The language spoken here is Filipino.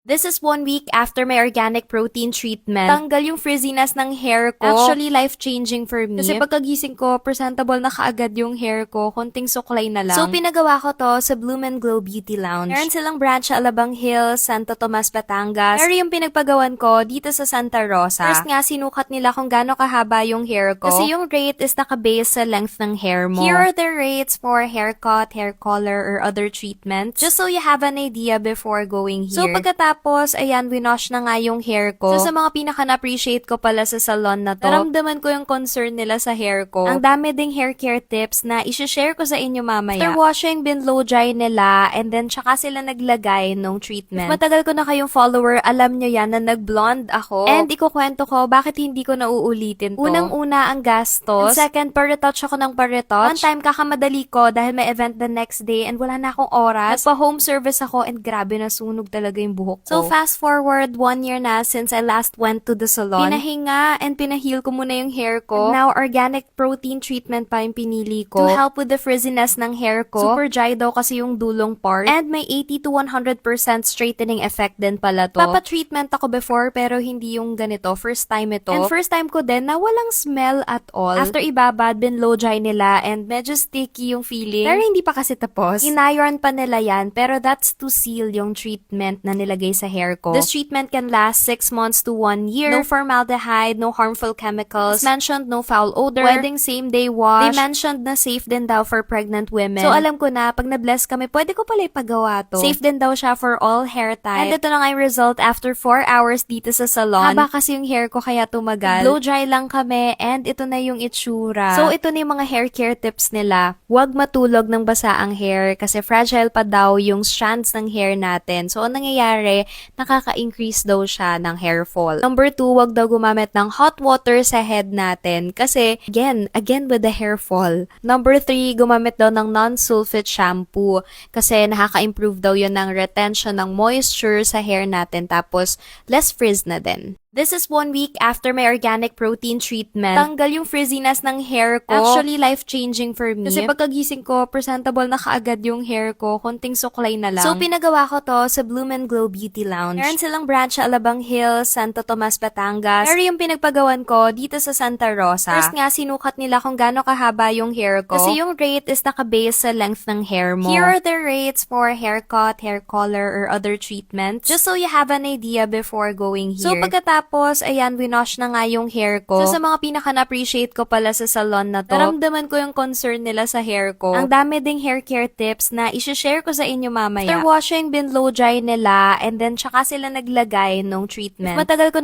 This is 1 week after my organic protein treatment. Tanggal yung frizziness ng hair ko. Actually, life-changing for me. Kasi pagkagising ko, presentable na kaagad yung hair ko. Konting suklay na lang. So, pinagawa ko to sa Bloom and Glow Beauty Lounge. Meron silang branch sa Alabang Hills, Santo Tomas, Batangas. Pero yung pinagpagawan ko dito sa Santa Rosa. First nga, sinukat nila kung gaano kahaba yung hair ko. Kasi yung rate is naka-base sa length ng hair mo. Here are the rates for haircut, hair color, or other treatments. Just so you have an idea before going here. So, pagkatapos, ayan, winosh na nga yung hair ko. So, sa mga pinaka-na-appreciate ko pala sa salon na to, naramdaman ko yung concern nila sa hair ko. Ang dami ding hair care tips na isi-share ko sa inyo mamaya. After washing, binlow dry nila, and then tsaka sila naglagay ng treatment. If matagal ko na kayong follower, alam nyo yan na nag-blonde ako. And ikukwento ko, bakit hindi ko nauulitin to. Unang-una ang gastos. And second, pa-retouch ako ng pa-retouch. One time, kakamadali ko dahil may event the next day and wala na akong oras. Nagpa-home service ako and grabe na sunog talaga yung buhok ko. So, fast forward 1 year na since I last went to the salon. Pinahinga and pinaheel ko muna yung hair ko. And now, organic protein treatment pa yung pinili ko. To help with the frizziness ng hair ko. Super dry daw kasi yung dulong part. And may 80 to 100% straightening effect din pala to. Papa-treatment ako before pero hindi yung ganito. First time ito. And first time ko din na walang smell at all. After ibabad, binlow dry nila and medyo sticky yung feeling. Pero hindi pa kasi tapos. Inayon pa nila yan pero that's to seal yung treatment na nilagay sa hair ko. This treatment can last 6 months to 1 year. No formaldehyde, no harmful chemicals. As mentioned, no foul odor. Pwedeng same day wash. They mentioned na safe din daw for pregnant women. So alam ko na, pag na-bless kami, pwede ko pala ipagawa to. Safe din daw siya for all hair types. And ito na nga yung result after 4 hours dito sa salon. Haba kasi yung hair ko kaya tumagal. Blow dry lang kami and ito na yung itsura. So ito na yung mga hair care tips nila. Huwag matulog ng basa ang hair kasi fragile pa daw yung strands ng hair natin. So ang nangyayari, nakaka-increase daw siya ng hair fall. Number 2, huwag daw gumamit ng hot water sa head natin kasi again with the hair fall. Number 3, gumamit daw ng non-sulfate shampoo kasi nakaka-improve daw yun ng retention ng moisture sa hair natin tapos less frizz na din. This is 1 week after my organic protein treatment. Tanggal yung frizziness ng hair ko. Actually, life-changing for me. Kasi pagkagising ko, presentable na kaagad yung hair ko. Konting suklay na lang. So, pinagawa ko to sa Bloom and Glow Beauty Lounge. Meron silang branch sa Alabang Hills, Santo Tomas, Batangas. Pero yung pinagpagawan ko dito sa Santa Rosa. First nga, sinukat nila kung gaano kahaba yung hair ko. Kasi yung rate is naka-base sa length ng hair mo. Here are the rates for haircut, hair color, or other treatments. Just so you have an idea before going here. So, pagkatapos, ayan, winosh na nga yung hair ko. So, sa mga pinaka-na-appreciate ko pala sa salon na to, naramdaman ko yung concern nila sa hair ko. Ang dami ding hair care tips na isi-share ko sa inyo mamaya. After washing, binlow dry nila, and then tsaka sila naglagay ng treatment. If matagal ko na